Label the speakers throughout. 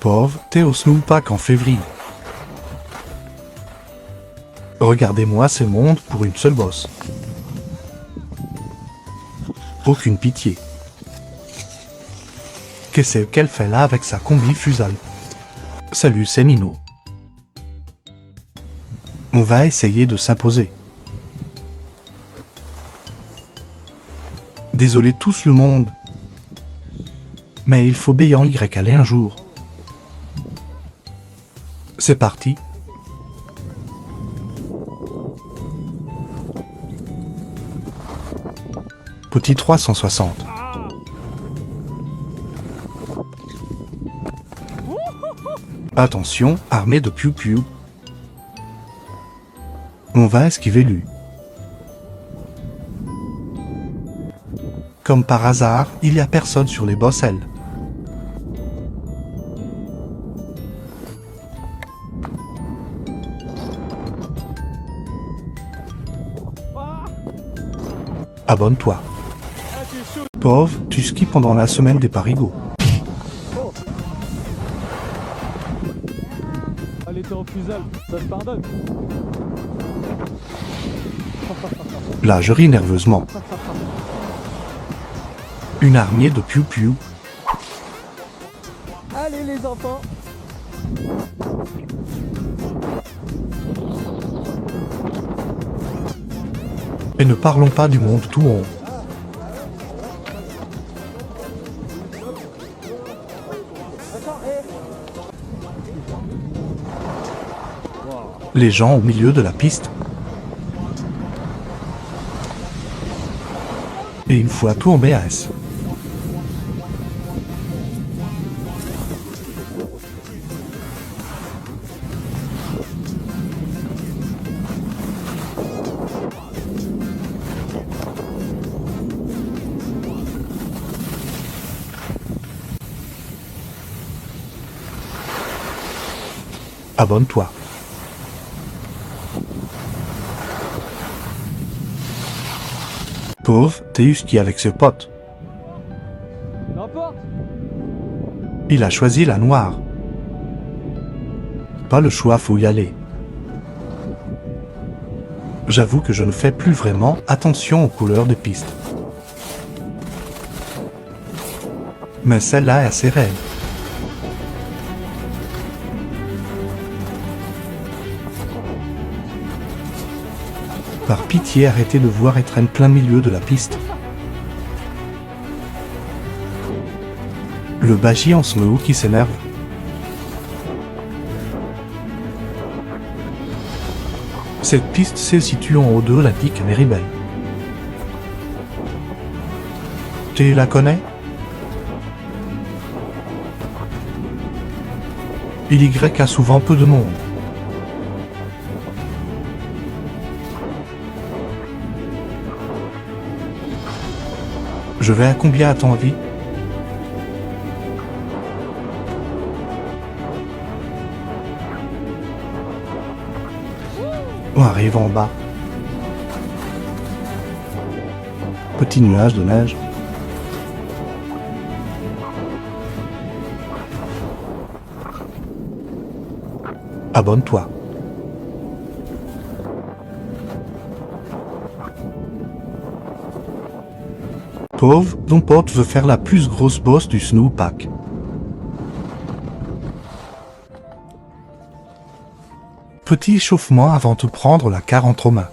Speaker 1: Pauvre, t'es au snowpack en février. Regardez-moi ce monde pour une seule bosse. Aucune pitié. Qu'est-ce qu'elle fait là avec sa combi fusale? Salut, c'est Nino. On va essayer de s'imposer. Désolé tous le monde. Mais il faut bien y aller un jour. C'est parti. Petit 360. Attention, armée de piou-piou. On va esquiver lui. Comme par hasard, il n'y a personne sur les bosselles. Abonne-toi. Pauvre, tu skis pendant la semaine des parigots.
Speaker 2: Allez, t'es en fusal, ça se pardonne.
Speaker 1: Là, je ris nerveusement. Une armée de piou-piou.
Speaker 2: Allez les enfants.
Speaker 1: Et ne parlons pas du monde tout rond. Les gens au milieu de la piste. Et une fois tout en BAS. Abonne-toi. Pauvre, t'es eu ski avec ses potes.
Speaker 2: N'importe.
Speaker 1: Il a choisi la noire. Pas le choix, faut y aller. J'avoue que je ne fais plus vraiment attention aux couleurs des pistes. Mais celle-là est assez raide. Par pitié, arrêtez de voir être en plein milieu de la piste. Le Baji en snow qui s'énerve. Cette piste se situe en haut de la pique Méribel. Tu la connais? Il Y a souvent peu de monde. Je vais à combien à ton avis? On arrive en bas. Petit nuage de neige. Abonne-toi. Pauvre, ton pote veut faire la plus grosse bosse du snowpack. Petit échauffement avant de prendre la car entre mains.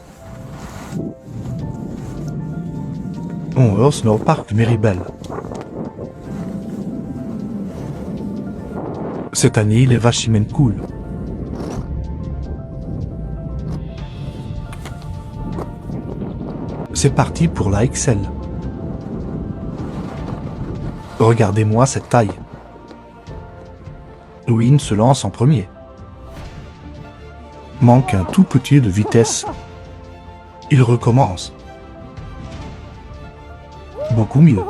Speaker 1: On est au snowpark de Méribel. Cette année, il est vachement cool. C'est parti pour la XL. Regardez-moi cette taille. Louine se lance en premier. Manque un tout petit de vitesse. Il recommence. Beaucoup mieux.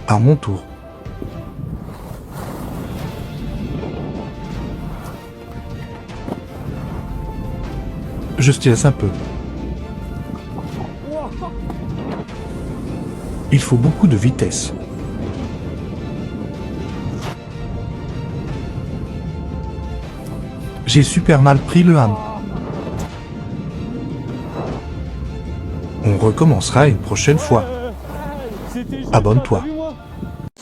Speaker 1: À mon tour. Je stresse un peu. Il faut beaucoup de vitesse. J'ai super mal pris le ham. On recommencera une prochaine fois.
Speaker 2: C'était juste,
Speaker 1: Abonne-toi.
Speaker 2: t'as vu, moi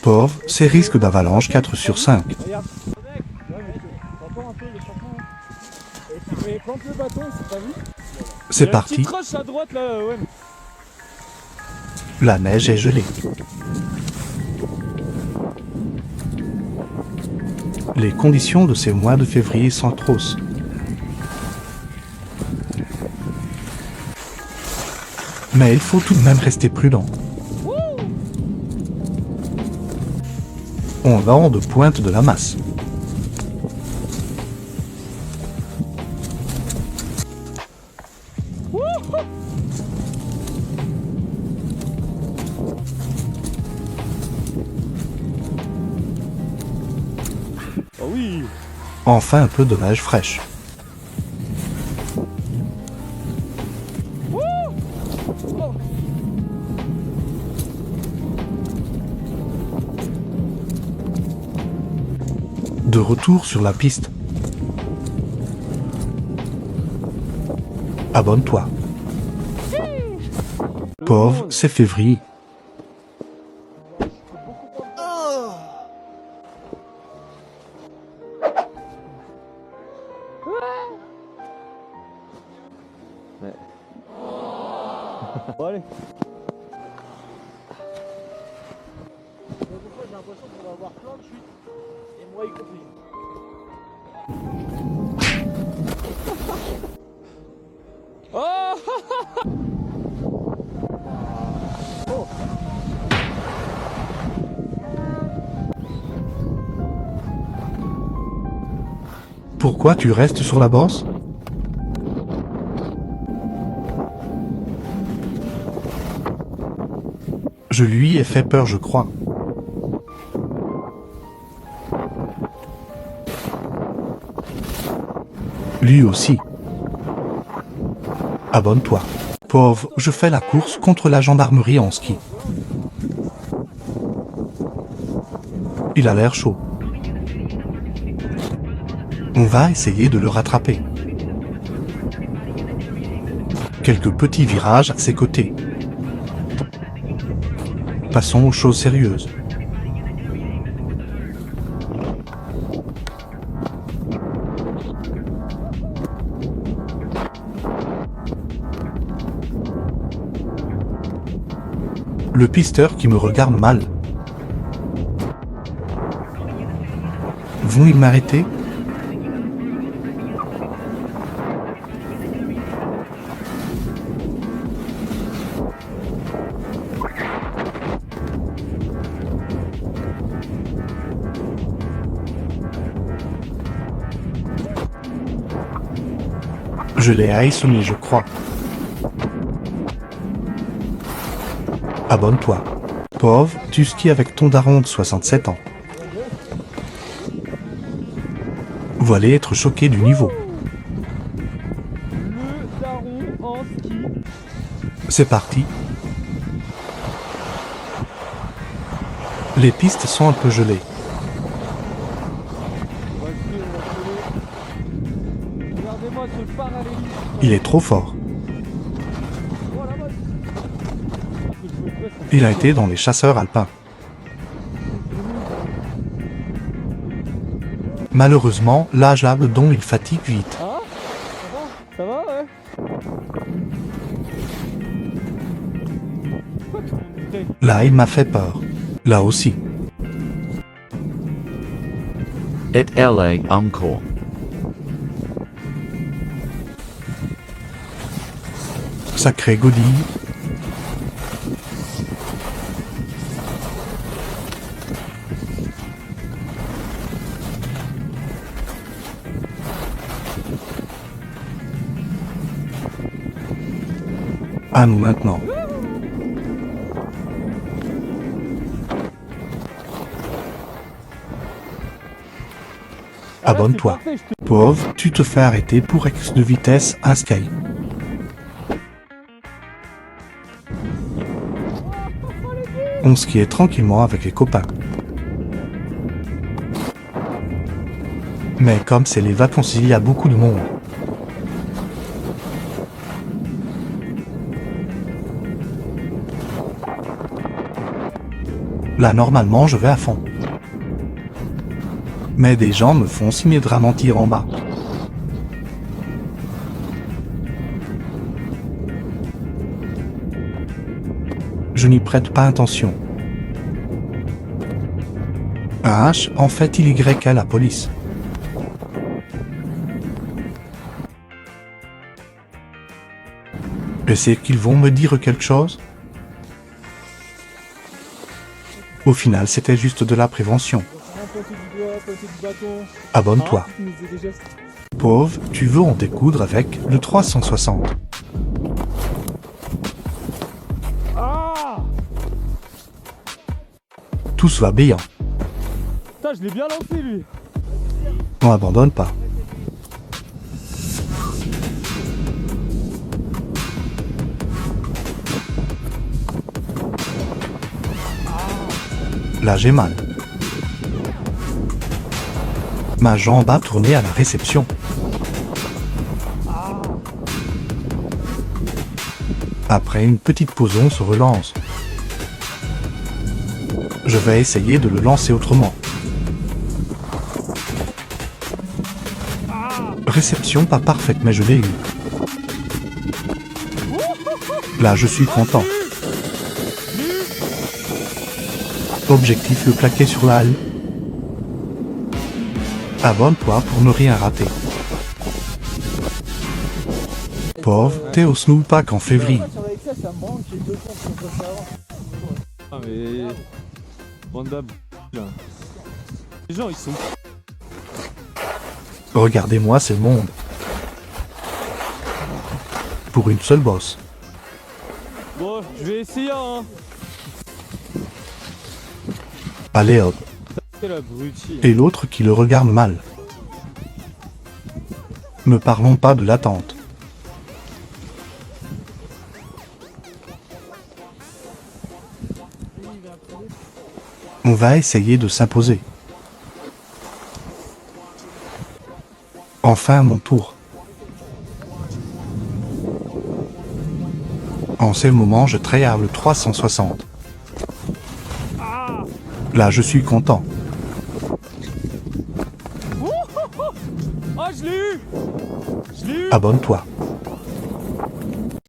Speaker 1: Pauvre, c'est risque d'avalanche 4 sur 5.
Speaker 2: Regarde. Ouais, mais t'entends un peu le changement, hein. Mais plante le bâton, c'est pas vu.
Speaker 1: C'est
Speaker 2: Il y a une
Speaker 1: parti.
Speaker 2: petite roche à droite là, ouais.
Speaker 1: La neige est gelée. Les conditions de ces mois de février sont atroces. Mais il faut tout de même rester prudent. On va en de pointe de la masse.
Speaker 2: Oh oui.
Speaker 1: Enfin un peu de neige fraîche. De retour sur la piste. Abonne-toi. Pauvre, c'est février.
Speaker 2: Bon, allez.
Speaker 3: J'ai l'impression qu'on va avoir plein de chutes, et moi y compris.
Speaker 1: Pourquoi tu restes sur la bosse? Je lui ai fait peur, je crois. Lui aussi. Abonne-toi. Pauvre, je fais la course contre la gendarmerie en ski. Il a l'air chaud. On va essayer de le rattraper. Quelques petits virages à ses côtés. Passons aux choses sérieuses. Le pisteur qui me regarde mal. Vont-ils m'arrêter? Je l'ai haïssonné, je crois. Abonne-toi. Pauvre, tu skis avec ton daron de 67 ans. Vous allez être choqué du niveau.
Speaker 2: Le daron en ski.
Speaker 1: C'est parti. Les pistes sont un peu gelées.
Speaker 2: On va skier, on va skier. Regardez-moi ce parallélisme.
Speaker 1: Il est trop fort.
Speaker 2: Oh la vache.
Speaker 1: Il a été dans les chasseurs alpins. Malheureusement, l'âge là dont il fatigue vite.
Speaker 2: Ah, ça va, ouais.
Speaker 1: Là, il m'a fait peur. Là aussi.
Speaker 4: Et LA encore.
Speaker 1: Sacré godille. À nous maintenant. Abonne-toi.
Speaker 2: Parfait, je te-
Speaker 1: Pauvre, tu te fais arrêter pour excès de vitesse à Sky. On skiait tranquillement avec les copains. Mais comme c'est les vacances, il y a beaucoup de monde. Là, normalement, je vais à fond. Mais des gens me font signe de ralentir en bas. Je n'y prête pas attention. Un H, en fait, il Y à la police. Je sais qu'ils vont me dire quelque chose. Au final, c'était juste de la prévention.
Speaker 2: Pointer du doigt, pointer du bâton.
Speaker 1: Abonne-toi.
Speaker 2: Ah, tu nous faisais des gestes.
Speaker 1: Pauvre, tu veux en découdre avec le 360.
Speaker 2: Ah!
Speaker 1: Tous va bien.
Speaker 2: Putain, je l'ai bien lancé lui.
Speaker 1: On abandonne pas. Là, j'ai mal. Ma jambe a tourné à la réception. Après une petite pause, on se relance. Je vais essayer de le lancer autrement. Réception pas parfaite, mais je l'ai eu. Là, je suis content. Objectif, le plaquer sur la halle. Abonne-toi pour ne rien rater. Pauvre, t'es au Snoop Pack en février.
Speaker 3: Sur la XS, ça me manque, j'ai 2 pompes qu'on peut faire avant.
Speaker 2: Ah mais... Bande d'ab... là. Les gens ils sont...
Speaker 1: Regardez-moi, c'est le monde. Pour une seule bosse.
Speaker 2: Bon, je vais essayer hein.
Speaker 1: Allez hop.
Speaker 2: Quel abruti.
Speaker 1: Et l'autre qui le regarde mal. Ne parlons pas de l'attente. On va essayer de s'imposer. Enfin mon tour. En ce moment, je tryhard le 360. Là, je suis content.
Speaker 2: Ah, je l'ai eu. Je l'ai eu.
Speaker 1: Abonne-toi.